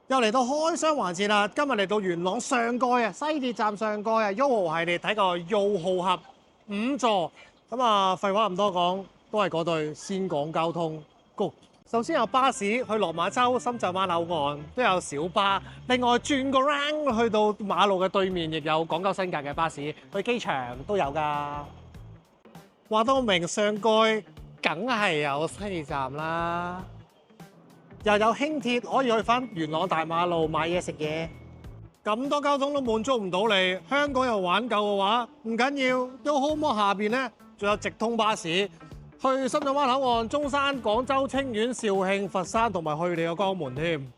又嚟到開箱環節啦！今日嚟到元朗上蓋啊，西鐵站上蓋啊，YOHO系列睇個YOHO Hub 5座。咁啊，廢話唔多講，都係嗰句，先講交通。Go！首先有巴士去落馬洲、深圳灣口岸，都有小巴。另外轉個 round 去到馬路嘅對面，亦有港九新界嘅巴士去機場都有㗎。話到明上蓋，梗係有西鐵站啦。又有輕鐵可以去翻元朗大馬路買嘢食嘢，咁多交通都滿足唔到你。香港又玩夠嘅話，唔緊要，YOHO Mall下邊咧仲有直通巴士去深圳灣口岸、中山、廣州、清遠、肇慶、佛山同埋去你個江門添。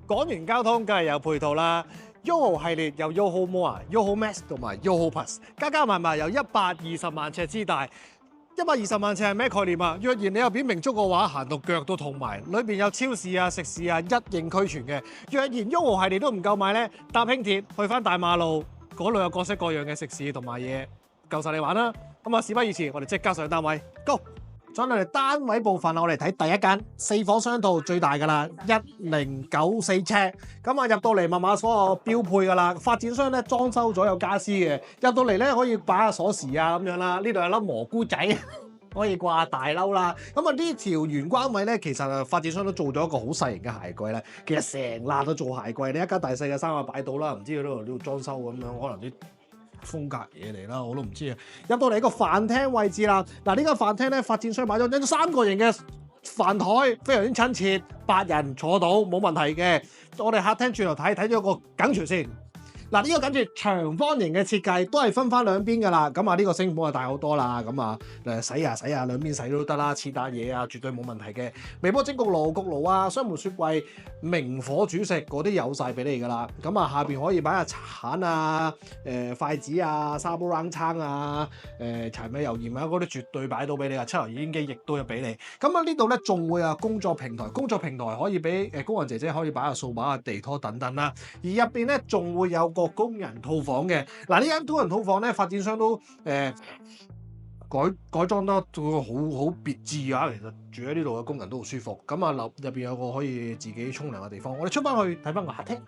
講完交通，梗係有配套啦。YOHO 系列有 YOHO Mall、YOHO Max 同埋 YOHO Plus，加埋有120萬尺之大。120萬尺係咩概念啊？若然你有扁平足嘅話，行到腳都痛埋。裏邊有超市啊、食肆啊，一應俱全嘅。若然 YOHO 系列都唔夠買咧，搭輕鐵去翻大馬路，嗰度有各式各樣嘅食肆同埋嘢，夠晒你玩啦。咁啊，事不宜遲，我哋即刻上單位 ，Go！ 再嚟單位部分啊，我哋睇第一間4房雙套最大㗎啦，1094尺。咁啊入到嚟密碼鎖啊標配㗎啦，發展商咧裝修咗有家私嘅，入到嚟咧可以擺下鎖匙啊咁樣啦。呢度有粒蘑菇仔可以掛大褸啦。咁啊呢條玄關位咧，其實發展商都做咗一個好細型嘅鞋櫃咧。其實成欄都做鞋櫃，你一家大細嘅衫啊擺到啦，唔知佢呢度裝修咁樣，可能啲風格嘢嚟啦，我都唔知啊！入到嚟一個飯廳位置啦，嗱呢個飯廳咧，發展商買咗一3個型嘅飯台，非常之親切，8人坐到冇問題嘅。我哋客廳轉頭睇咗個梗廚先。嗱呢個跟住長方形嘅設計都係分翻兩邊㗎啦，咁啊呢個星盆就大好多啦，咁啊洗下兩邊洗都得啦，切打嘢啊絕對冇問題嘅。微波蒸焗爐啊，雙門雪櫃、明火煮食嗰啲有晒俾你㗎啦，咁啊下邊可以擺下鏟啊、筷子啊、沙煲罌罉啊、柴米油鹽啊嗰啲絕對擺到俾你啊，抽油煙機亦都有俾你。咁啊呢度咧仲會有工作平台可以俾工人姐姐可以擺下掃把啊、地拖等等啦，而入邊咧仲會有個工人套房嘅。嗱呢間工人套房咧，發展商都改裝得好別緻啊！其實住喺呢度嘅工人都好舒服。咁啊入邊有個可以自己沖涼嘅地方。我哋出翻去睇翻個客廳。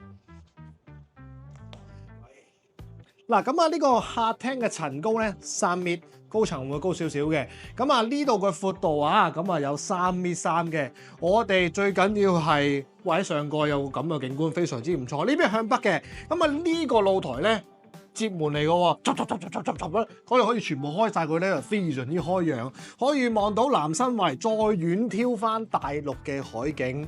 嗱咁啊呢個客廳嘅層高咧3米，高層會高少少嘅。咁啊呢度嘅闊度啊，咁啊有3.3米嘅。我哋最緊要係位喺上蓋有咁嘅景觀，非常之唔錯。呢邊向北嘅，咁啊呢個露台咧接門嚟嘅喎，我哋可以全部開晒佢咧，非常之開揚，可以望到南生圍，再遠眺翻大陸嘅海景。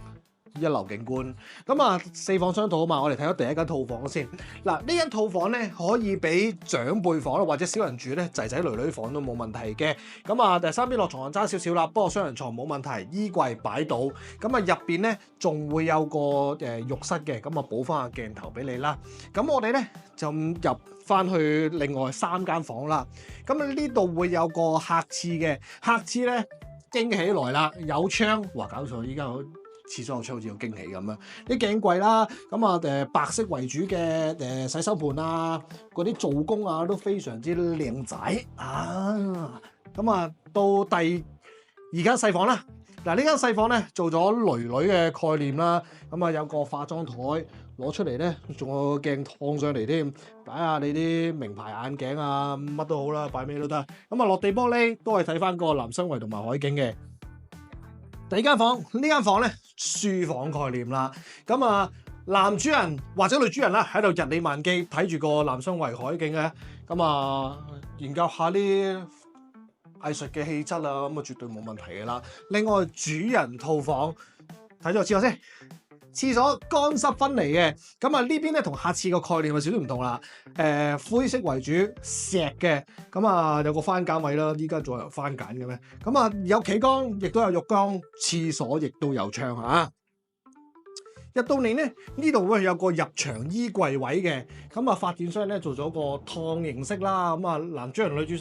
一流景觀，咁啊4房雙套啊嘛，我哋睇咗第一間套房先。嗱呢間套房咧可以俾長輩房啦，或者少人住咧，仔仔女女房都冇問題嘅。咁啊第三邊落床爭少少啦，不過雙人床冇問題，衣櫃擺到。咁啊入邊咧仲會有個浴室嘅，咁啊補翻個鏡頭俾你啦。咁我哋咧就入翻去另外3間房啦。咁啊呢度會有個客廁嘅，客廁咧驚喜來啦，有窗，哇搞錯依家廁所個窗好似有驚喜咁樣，啲鏡櫃啦，咁啊白色為主嘅洗手盤啊，嗰啲做工啊都非常之靚仔啊！咁啊到第2間細房啦，嗱呢間細房咧做咗囡囡嘅概念啦，咁啊有個化妝台攞出嚟咧，仲有個鏡燙上嚟添，擺下你啲名牌眼鏡啊，乜都好啦，擺咩都得。咁啊落地玻璃都係睇翻個南生圍同埋海景嘅。第2間房呢間房咧書房概念啦，咁啊男主人或者女主人啦喺度日理萬機睇住個南生圍海景嘅，咁啊研究下啲藝術嘅氣質啊，咁啊絕對冇問題嘅啦。另外主人套房睇咗個廁所先，廁所乾濕分離嘅，咁啊呢邊咧同客廁個概念有少少唔同啦。灰色為主，石嘅，咁啊有個番梘位啦，依家仲有番梘嘅咩？咁啊有企缸，亦都有浴缸，廁所亦都有窗嚇。入到嚟咧，呢度會有個入場衣櫃位嘅，咁啊發展商咧做咗個趟形式啦，咁啊男主人女主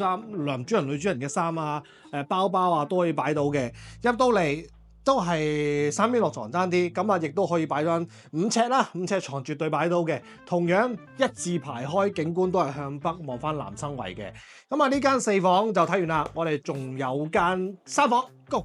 人嘅衫啊，包包啊都可以擺到嘅。入到嚟都係3邊落床爭啲，咁啊亦都可以擺翻5尺啦，5尺床絕對擺到嘅。同樣一字排開，景觀都係向北望翻南生圍嘅。咁啊呢間4房就睇完啦，我哋仲有間3房 ，Go！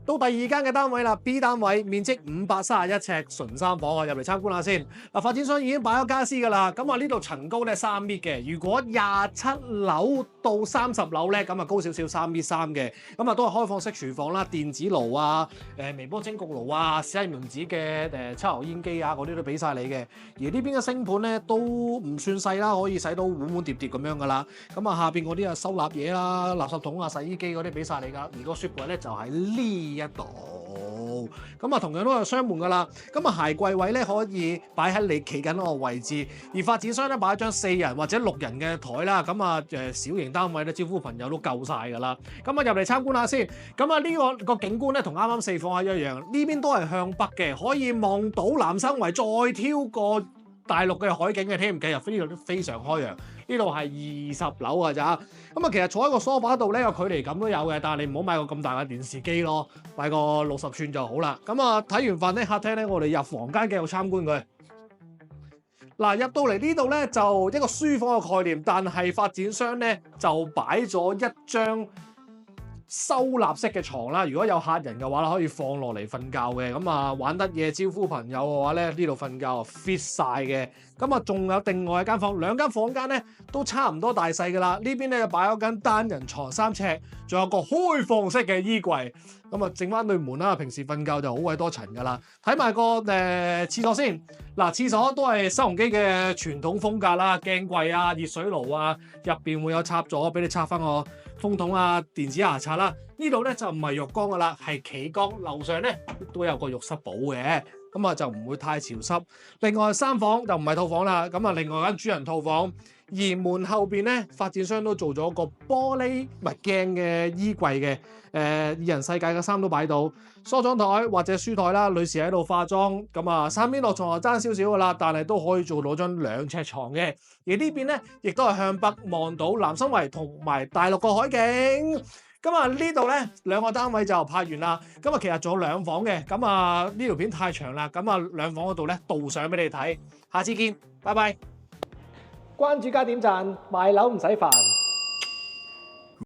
到第二間嘅單位啦 ，B 單位面積531尺，純三房啊，入嚟參觀下先。嗱，發展商已經擺咗傢俬㗎啦，咁啊呢度層高咧3米嘅，如果27樓到30樓咧，咁啊高少少3.3米嘅，咁啊都係開放式廚房啦，電子爐啊、微波蒸焗爐啊、西門子嘅抽油煙機啊嗰啲都俾晒你嘅。而呢邊嘅星盤咧都唔算細啦，可以洗到碗碗碟碟咁樣㗎啦。咁啊下邊嗰啲啊收納嘢啦、垃圾桶啊、洗衣機嗰啲俾晒你㗎。而個雪櫃咧就喺呢一度，咁啊同樣都有雙門㗎啦。咁啊鞋櫃位咧可以擺喺你企緊嗰個位置，而發展商咧擺一張4人或者6人嘅台啦。咁啊小型單位咧招呼朋友都夠晒㗎啦。咁啊入嚟參觀下先。咁啊呢個景觀咧同啱啱4房係一樣，呢邊都係向北嘅，可以望到南生圍，再挑過大陸嘅海景嘅添。其實呢度都非常開揚。呢度係20樓㗎咋，咁啊其實坐喺個梳化度咧個距離感都有嘅，但係你唔好買個咁大嘅電視機咯，買個60寸就好啦。咁啊睇完飯咧客廳咧，我哋入房間繼續參觀佢。嗱，入到嚟呢度咧就一個書房嘅概念，但係發展商咧就擺咗一張收納式嘅床啦，如果有客人嘅話咧，可以放落嚟瞓覺嘅。咁啊玩得嘢招呼朋友嘅話咧，呢度瞓覺 fit 晒嘅。咁啊仲有另外一間房，兩間房間咧都差唔多大細噶啦。呢邊咧就擺咗間單人床3尺，仲有個開放式嘅衣櫃。咁啊整翻對門啦，平時瞓覺就好鬼多塵噶啦。睇埋個廁所先。嗱，廁所都係新鴻基嘅傳統風格啦，鏡櫃啊、熱水爐啊，入邊會有插座俾你插翻個風筒啊、電子牙刷啦。呢度咧就唔係浴缸噶啦，係企缸。樓上咧都有個浴室寶嘅，咁啊就唔會太潮濕。另外3房就唔係套房啦，咁啊另外間主人套房。而門後邊咧，發展商都做咗個玻璃唔係鏡嘅衣櫃嘅，二人世界嘅衫都擺到，梳妝台或者書台啦，女士喺度化妝，咁啊3邊落床就爭少少噶啦，但係都可以做到張2尺床嘅。而呢邊咧，亦都係向北望到南生圍同埋大陸個海景。咁啊呢度咧2個單位就拍完啦。咁啊其實仲有2房嘅，咁啊呢條片太長啦，咁啊2房嗰度咧導相俾你睇，下次見，拜拜。關注加點讚，賣樓唔使煩。